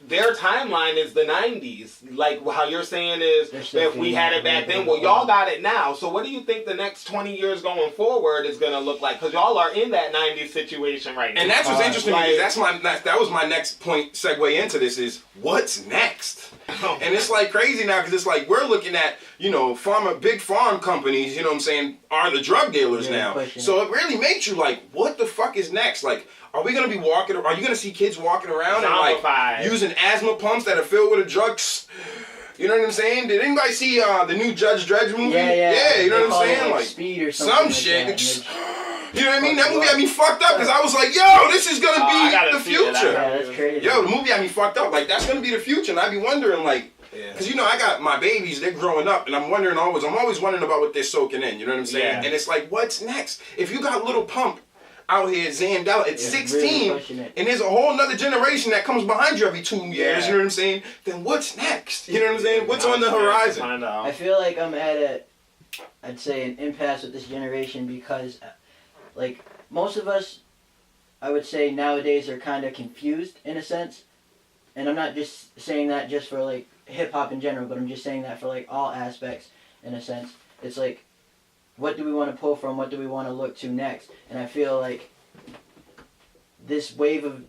their timeline is the 90s. Like how you're saying is, if we had it back then, well, y'all got it now. So what do you think the next 20 years going forward is going to look like? Because y'all are in that 90s situation right now. And that's what's interesting, because that was my next point, segue into this, is what's next? And it's like crazy now, because it's like we're looking at, you know, big farm companies, you know what I'm saying, are the drug dealers now. So it really makes you like, what the fuck is next? Like, are we going to be walking, are you going to see kids walking around and like using asthma pumps that are filled with a drug? You know what I'm saying? Did anybody see the new Judge Dredd movie? Yeah, you know what I'm saying? Like Speed or some shit. You know what I mean? That movie had me fucked up because I was like, yo, this is going to be the future. Yeah, that's crazy. Yo, the movie had me fucked up. Like, that's going to be the future. And I'd be wondering, like, because, you know, I got my babies, they're growing up, and I'm always wondering about what they're soaking in. You know what I'm saying? Yeah. And it's like, what's next? If you got Little Pump out here, Xandella at 16, and there's a whole nother generation that comes behind you every 2 years, you know what I'm saying? Then what's next? You know what I'm saying? What's on the horizon? I feel like I'm at I'd say an impasse with this generation because, like, most of us, I would say nowadays are kind of confused in a sense. And I'm not just saying that just for, like, hip-hop in general, but I'm just saying that for, like, all aspects in a sense. It's like, what do we want to pull from? What do we want to look to next? And I feel like this wave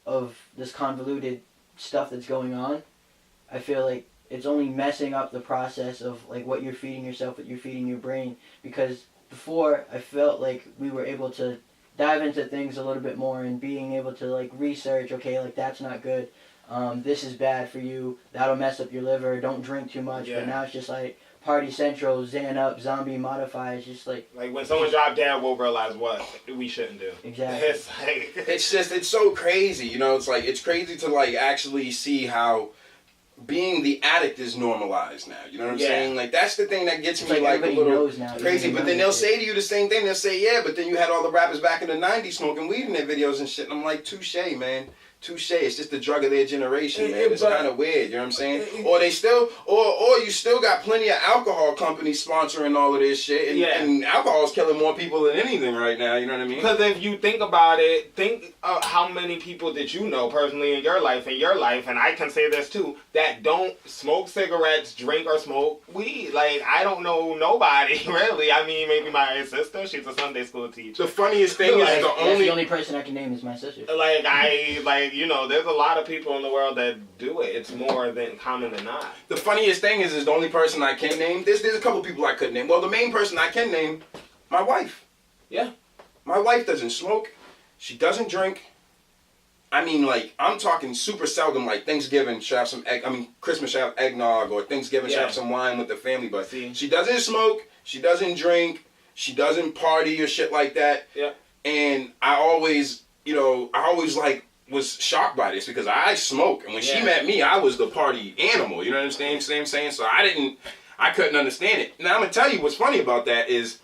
of this convoluted stuff that's going on, I feel like it's only messing up the process of like what you're feeding yourself, what you're feeding your brain. Because before, I felt like we were able to dive into things a little bit more and being able to like research, okay, like that's not good. This is bad for you. That'll mess up your liver. Don't drink too much. Yeah. But now it's just like Party Central, Xan up, Zombie Modify. It's just like when someone drop dead, we'll realize what we shouldn't do. Exactly. It's like it's so crazy, you know. It's like it's crazy to like actually see how being the addict is normalized now. You know what I'm saying? Like that's the thing that gets it's me like a little knows now. crazy. But then they'll say to you the same thing. They'll say, yeah, but then you had all the rappers back in the '90s smoking weed in their videos and shit. And I'm like, touche, man. Touche. It's just the drug of their generation, man. It's kind of weird. You know what I'm saying? Or they still, or you still got plenty of alcohol companies sponsoring all of this shit, and alcohol's killing more people than anything right now. You know what I mean? Because if you think about it, think how many people did you know personally in your life, and I can say this too, that don't smoke cigarettes, drink or smoke weed. Like I don't know nobody really. I mean, maybe my sister. She's a Sunday school teacher. The funniest thing is the only person I can name is my sister. You know, there's a lot of people in the world that do it. It's more than common than not. The funniest thing is the only person I can name. There's a couple people I couldn't name. Well, the main person I can name, my wife. Yeah. My wife doesn't smoke. She doesn't drink. I mean, like, I'm talking super seldom, like Thanksgiving, she'll have some egg. I mean, Christmas, she'll have eggnog, or Thanksgiving, she'll have some wine with the family. But she doesn't smoke. She doesn't drink. She doesn't party or shit like that. Yeah. And I always like, was shocked by this because I smoke, and when she met me, I was the party animal. You know what I'm saying? So I couldn't understand it. Now I'm gonna tell you what's funny about that is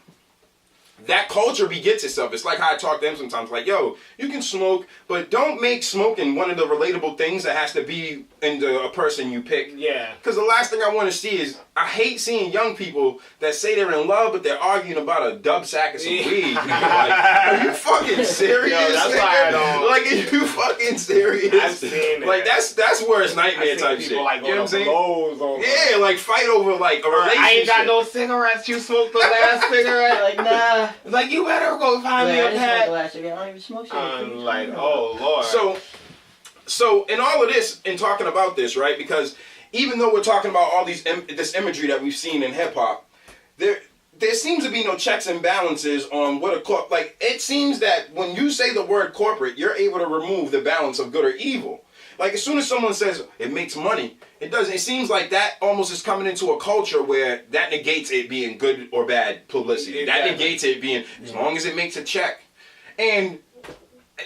that culture begets itself. It's like how I talk to them sometimes, like, yo, you can smoke, but don't make smoking one of the relatable things that has to be into a person you pick. Yeah. Because the last thing I want to see is, I hate seeing young people that say they're in love, but they're arguing about a dub sack of some weed. Like, are you fucking serious? Yo, that's why I don't. Like, are you fucking serious? I've seen it. Like, that's worst nightmare type shit. Like, you know what I'm saying? Over. Yeah, like fight over like a relationship. I ain't got no cigarettes. You smoked the last cigarette. Like, nah. It's like, you better go find me a I just pack. smoked the last cigarette. I don't even smoke cigarettes. I'm like, oh Lord. So in all of this, in talking about this, right? Because even though we're talking about all this imagery that we've seen in hip hop, there seems to be no checks and balances on what like. It seems that when you say the word corporate, you're able to remove the balance of good or evil. Like as soon as someone says it makes money, it doesn't. It seems like that almost is coming into a culture where that negates it being good or bad publicity. Exactly. That negates it being as long as it makes a check, and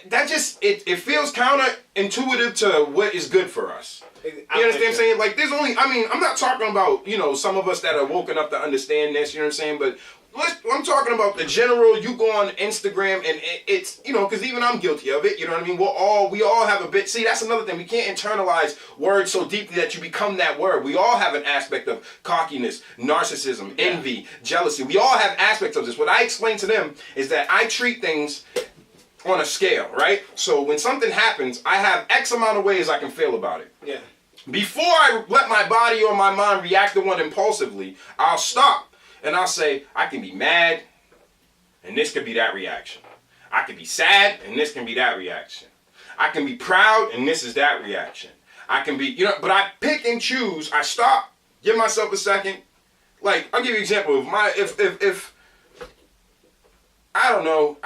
that just it feels counterintuitive to what is good for us. You understand what I'm saying? Like there's only, I mean, I'm not talking about, you know, some of us that are woken up to understand this, you know what I'm saying? But I'm talking about the general, you go on Instagram and it's, you know, because even I'm guilty of it, you know what I mean? We all have a bit, see, that's another thing. We can't internalize words so deeply that you become that word. We all have an aspect of cockiness, narcissism, envy, jealousy. We all have aspects of this. What I explain to them is that I treat things on a scale, right? So when something happens, I have X amount of ways I can feel about it. Yeah. Before I let my body or my mind react to one impulsively, I'll stop and I'll say, I can be mad, and this could be that reaction. I can be sad, and this can be that reaction. I can be proud, and this is that reaction. I can be, you know, but I pick and choose. I stop, give myself a second. Like, I'll give you an example. If I don't know,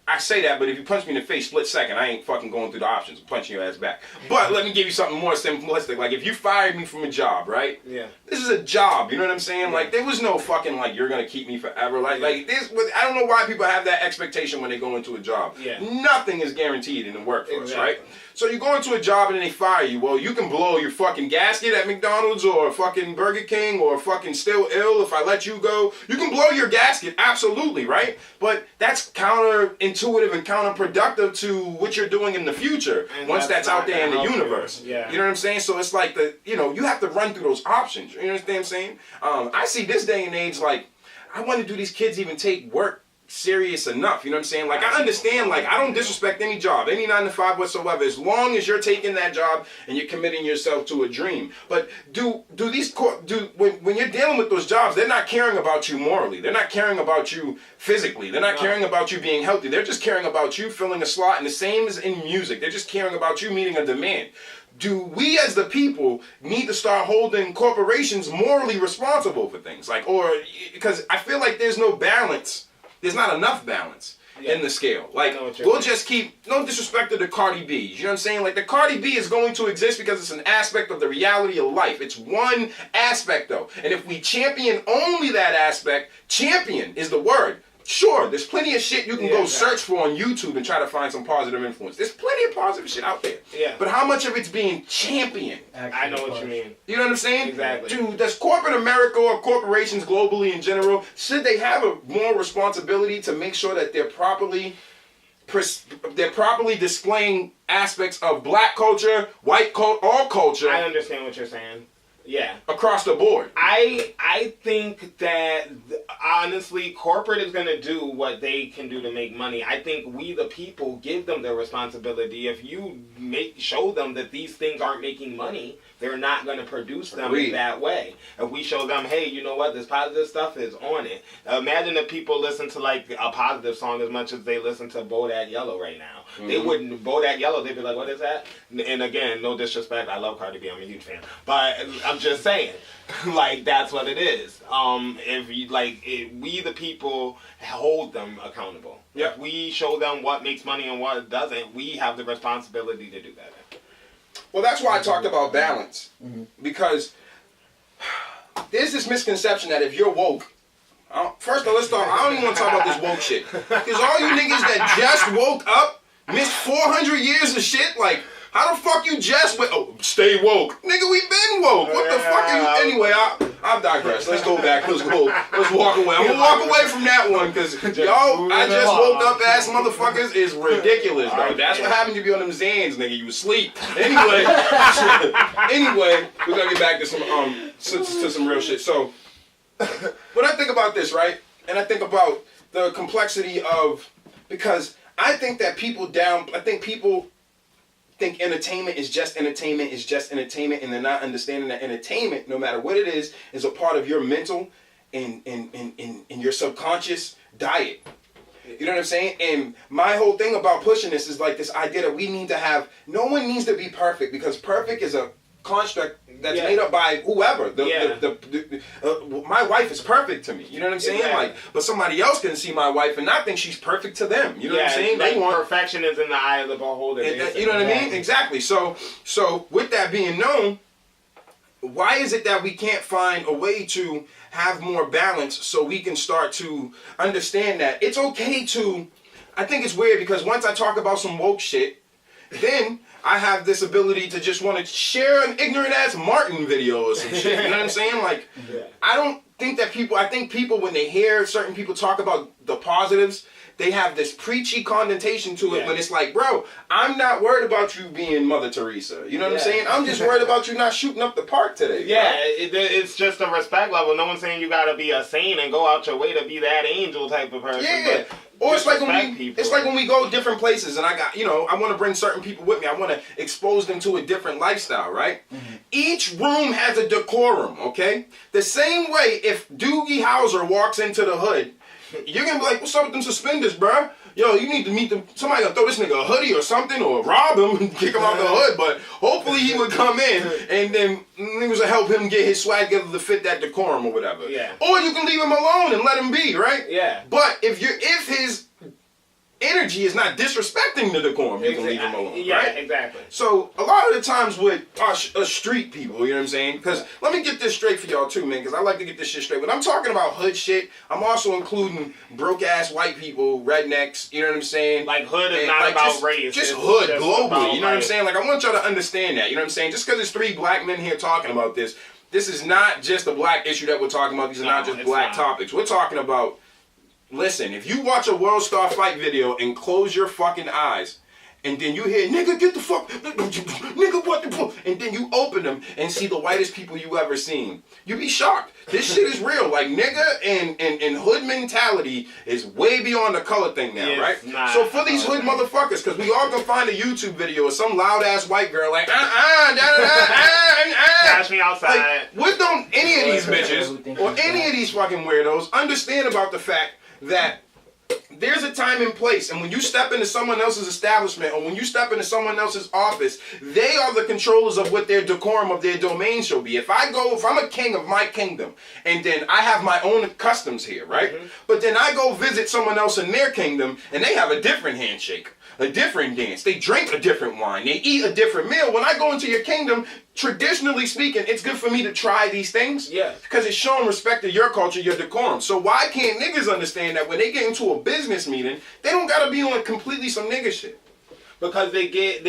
I say that, but if you punch me in the face split second, I ain't fucking going through the options of punching your ass back. But let me give you something more simplistic. Like, if you fired me from a job, right? Yeah. This is a job, you know what I'm saying? Yeah. Like, there was no fucking, like, you're gonna keep me forever. Like this, I don't know why people have that expectation when they go into a job. Yeah. Nothing is guaranteed in the workforce, right? So you go into a job and then they fire you. Well, you can blow your fucking gasket at McDonald's or fucking Burger King or fucking still ill if I let you go. You can blow your gasket, absolutely, right? But that's counterintuitive and counterproductive to what you're doing in the future and once that's out there in the universe. Yeah. You know what I'm saying? So it's like you have to run through those options. You understand what I'm saying? I see this day and age, like, I wonder, do these kids even take work serious enough. You know what I'm saying? Like, I understand, like, I don't disrespect any job, any 9 to 5 whatsoever, as long as you're taking that job and you're committing yourself to a dream. But when you're dealing with those jobs, they're not caring about you morally. They're not caring about you physically. They're not caring about you being healthy. They're just caring about you filling a slot, and the same as in music. They're just caring about you meeting a demand. Do we as the people need to start holding corporations morally responsible for things? Like, or, because I feel like there's no balance. There's not enough balance in the scale. Like, we'll just keep, no disrespect to the Cardi B. You know what I'm saying? Like, the Cardi B is going to exist because it's an aspect of the reality of life. It's one aspect, though. And if we champion only that aspect, champion is the word. Sure, there's plenty of shit you can go search for on YouTube and try to find some positive influence. There's plenty of positive shit out there. Yeah. But how much of it's being championed? I know what you mean. You know what I'm saying? Exactly. Dude, does corporate America or corporations globally in general, should they have a more responsibility to make sure that they're properly displaying aspects of black culture, white culture, all culture? I understand what you're saying. Yeah. Across the board. I think that, honestly, corporate is going to do what they can do to make money. I think we, the people, give them their responsibility. If you show them that these things aren't making money, they're not going to produce them in that way. If we show them, hey, you know what, this positive stuff is on it. Imagine if people listen to, like, a positive song as much as they listen to Bodak Yellow right now. Mm-hmm. They wouldn't, Bodak Yellow, they'd be like, what is that? And again, no disrespect, I love Cardi B, I'm a huge fan. But I'm just saying, like, that's what it is. If you, like, we the people hold them accountable. Yep. If we show them what makes money and what doesn't, we have the responsibility to do that. Well, that's why I talked about balance. Because there's this misconception that if you're woke, first of all, let's talk, I don't even want to talk about this woke shit. Because all you niggas that just woke up missed 400 years of shit, like, how the fuck you just went, stay woke. Nigga, we been woke. What the fuck are you, anyway, I'll digress. Let's go back, let's walk away. I'm gonna walk away from that one, because y'all, I just woke up ass motherfuckers is ridiculous, bro. That's what happened to be on them Xans, nigga, you asleep. Anyway, we're gonna get back to some real shit. So, when I think about this, right, and I think about the complexity of, because I think that people think entertainment is just entertainment, and they're not understanding that entertainment, no matter what it is a part of your mental and your subconscious diet. You know what I'm saying? And my whole thing about pushing this is like this idea that we need to have, no one needs to be perfect, because perfect is a construct that's made up by whoever. My wife is perfect to me. You know what I'm saying? Exactly. Like, but somebody else can see my wife and not think she's perfect to them. You know what I'm saying? Like, perfection is in the eye of the beholder. You know what I mean? Exactly. So with that being known, why is it that we can't find a way to have more balance so we can start to understand that it's okay to, I think it's weird because once I talk about some woke shit, then I have this ability to just want to share an ignorant ass Martin video or some shit. You know what I'm saying? Like, I don't think that people, I think people, when they hear certain people talk about the positives, they have this preachy connotation to it when it's like, bro, I'm not worried about you being Mother Teresa. You know what I'm saying? I'm just worried about you not shooting up the park today. Yeah, it's just a respect level. No one's saying you gotta be a saint and go out your way to be that angel type of person. Yeah. Or it's like when we go different places and I got, I want to bring certain people with me. I want to expose them to a different lifestyle, right? Mm-hmm. Each room has a decorum, okay? The same way if Doogie Howser walks into the hood, you're going to be like, what's up with them suspenders, bro? Yo, you need to meet them. Somebody gonna throw this nigga a hoodie or something, or rob him and kick him out the hood. But hopefully he would come in and then niggas would help him get his swag together to fit that decorum or whatever. Yeah. Or you can leave him alone and let him be, right? Yeah. But if his energy is not disrespecting the decorum, you can leave him alone. Yeah, right? Exactly. So a lot of the times with us street people, you know what I'm saying? Because let me get this straight for y'all too, man, because I like to get this shit straight. When I'm talking about hood shit, I'm also including broke ass white people, rednecks, you know what I'm saying? Like hood is not about race. Just hood globally, you know what I'm saying? Like I want y'all to understand that, you know what I'm saying? Just because there's 3 black men here talking about this is not just a black issue that we're talking about. These are not just black topics. We're talking about, listen, if you watch a World Star Fight video and close your fucking eyes, and then you hear, nigga, get the fuck, nigga, what the fuck, and then you open them, and and see the whitest people you ever seen. You be shocked. This shit is real. Like, nigga and hood mentality is way beyond the color thing now, right? So for these hood motherfuckers, because we all gonna find a YouTube video of some loud ass white girl like Catch me outside. Like, what don't any of these bitches or any of these fucking weirdos understand about the fact that there's a time and place, and when you step into someone else's establishment or when you step into someone else's office, they are the controllers of what their decorum of their domain shall be. If I'm a king of my kingdom, and then I have my own customs here, right? But then I go visit someone else in their kingdom, and they have a different handshake, a different dance, they drink a different wine, they eat a different meal. When I go into your kingdom, traditionally speaking, it's good for me to try these things. Yeah. Because it's showing respect to your culture, your decorum. So why can't niggas understand that when they get into a business meeting, they don't gotta be on completely some nigga shit? Because they get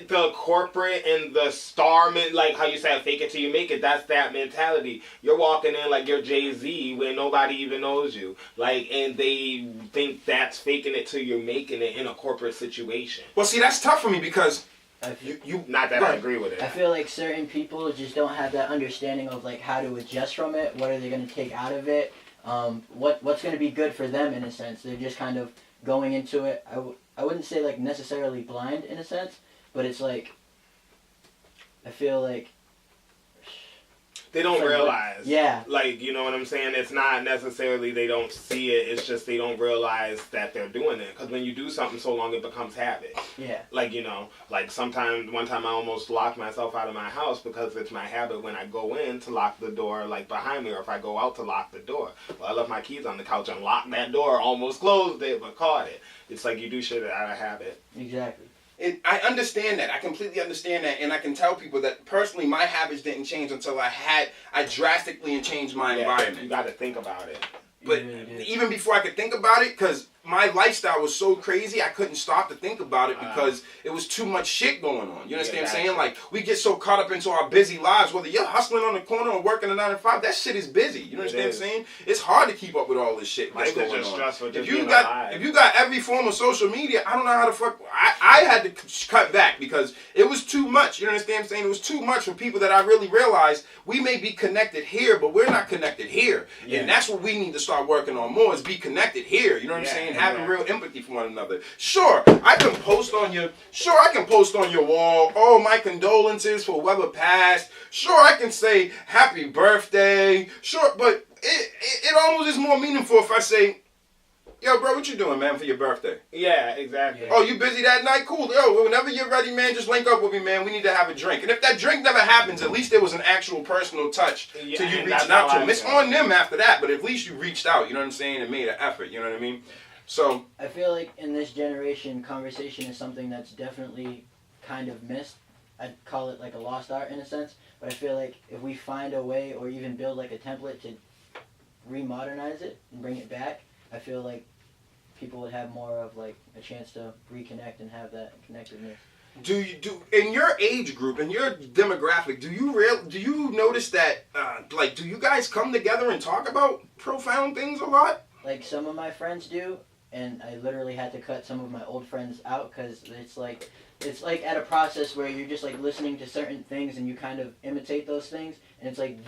the corporate and the starman, like how you said, fake it till you make it. That's that mentality. You're walking in like you're Jay-Z when nobody even knows you. Like, and they think that's faking it till you're making it in a corporate situation. Well, see, that's tough for me because not that I agree with it. I feel like certain people just don't have that understanding of like how to adjust from it. What are they going to take out of it? What's going to be good for them in a sense? They're just kind of going into it. I wouldn't say like necessarily blind in a sense, but it's like I feel like they don't realize. Yeah. Like, you know what I'm saying? It's not necessarily they don't see it. It's just they don't realize that they're doing it. Because when you do something so long, it becomes habit. Yeah. Like, you know, like one time I almost locked myself out of my house because it's my habit when I go in to lock the door, like, behind me, or if I go out to lock the door. Well, I left my keys on the couch and locked that door, almost closed it, but caught it. It's like you do shit out of habit. Exactly. I understand that. I completely understand that, and I can tell people that personally, my habits didn't change until I drastically changed my environment. You got to think about it. But even before I could think about it, because my lifestyle was so crazy, I couldn't stop to think about it because it was too much shit going on. You understand what I'm saying? Like, we get so caught up into our busy lives, whether you're hustling on the corner or working a 9 to 5, that shit is busy. You understand what I'm saying? It's hard to keep up with all this shit that's going on. Stressful If you got every form of social media, I don't know how the fuck. I had to cut back because it was too much. You understand what I'm saying? It was too much for people that I really realized we may be connected here, but we're not connected here. Yeah. And that's what we need to start working on more, is be connected here. You know what I'm saying? Having real empathy for one another. Sure, I can post on your wall, oh, my condolences for whoever passed. Sure, I can say happy birthday. Sure, but it almost is more meaningful if I say, yo, bro, what you doing, man, for your birthday? Yeah, exactly. Yeah. Oh, you busy that night? Cool. Yo, whenever you're ready, man, just link up with me, man. We need to have a drink. And if that drink never happens, at least there was an actual personal touch to you reaching out to them. It's on them after that, but at least you reached out, you know what I'm saying, and made an effort, you know what I mean? So I feel like in this generation, conversation is something that's definitely kind of missed. I'd call it like a lost art in a sense, but I feel like if we find a way or even build like a template to remodernize it and bring it back, I feel like people would have more of like a chance to reconnect and have that connectedness. Do in your age group, in your demographic, do you notice that like, do you guys come together and talk about profound things a lot? Like, some of my friends do, and I literally had to cut some of my old friends out because it's like at a process where you're just like listening to certain things and you kind of imitate those things, and it's like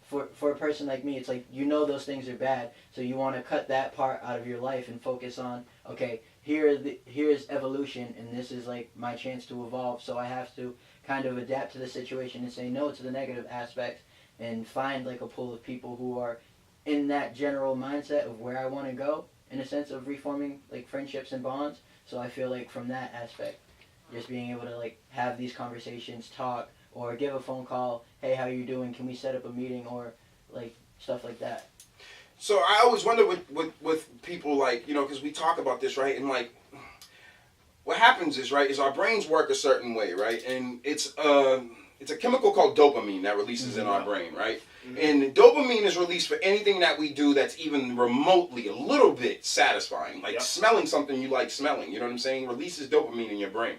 for a person like me, it's like, you know, those things are bad, so you want to cut that part out of your life and focus on, okay, here's evolution, and this is like my chance to evolve, so I have to kind of adapt to the situation and say no to the negative aspects and find like a pool of people who are in that general mindset of where I want to go, in a sense of reforming like friendships and bonds. So I feel like from that aspect, just being able to like have these conversations, talk, or give a phone call, hey, how you doing? Can we set up a meeting, or like stuff like that. So I always wonder with people, like, you know, because we talk about this, right? And like, what happens is, right, is our brains work a certain way, right? And it's a chemical called dopamine that releases in our brain, right? And dopamine is released for anything that we do that's even remotely a little bit satisfying. Like smelling something you like smelling, you know what I'm saying? Releases dopamine in your brain.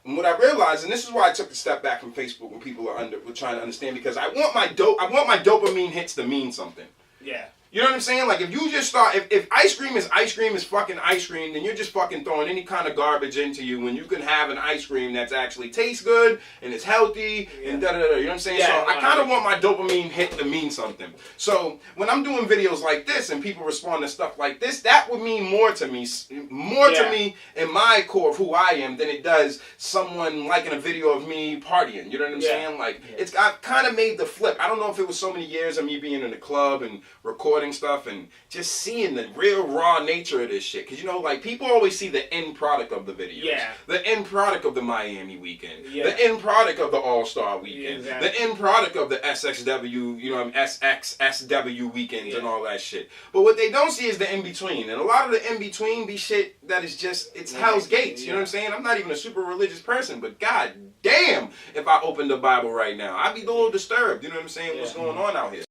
And what I realized, and this is why I took a step back from Facebook when people were trying to understand, because I want my dopamine hits to mean something. Yeah. You know what I'm saying? Like, if you just start, if ice cream is fucking ice cream, then you're just fucking throwing any kind of garbage into you when you can have an ice cream that's actually tastes good and it's healthy and da-da-da-da. You know what I'm saying? Yeah, so I kind of want my dopamine hit to mean something. So when I'm doing videos like this and people respond to stuff like this, that would mean more to me in my core of who I am than it does someone liking a video of me partying. You know what I'm saying? Like, I've kind of made the flip. I don't know if it was so many years of me being in the club and recording stuff and just seeing the real raw nature of this shit. Because, you know, like, people always see the end product of the videos. Yeah. The end product of the Miami weekend. Yeah. The end product of the All-Star weekend. Yeah, exactly. The end product of the SXW, you know, SXSW weekends and all that shit. But what they don't see is the in-between. And a lot of the in-between be shit that is just, it's Hell's Gates. You know what I'm saying? I'm not even a super religious person, but god damn if I opened the Bible right now, I'd be a little disturbed. You know what I'm saying? What's going on out here?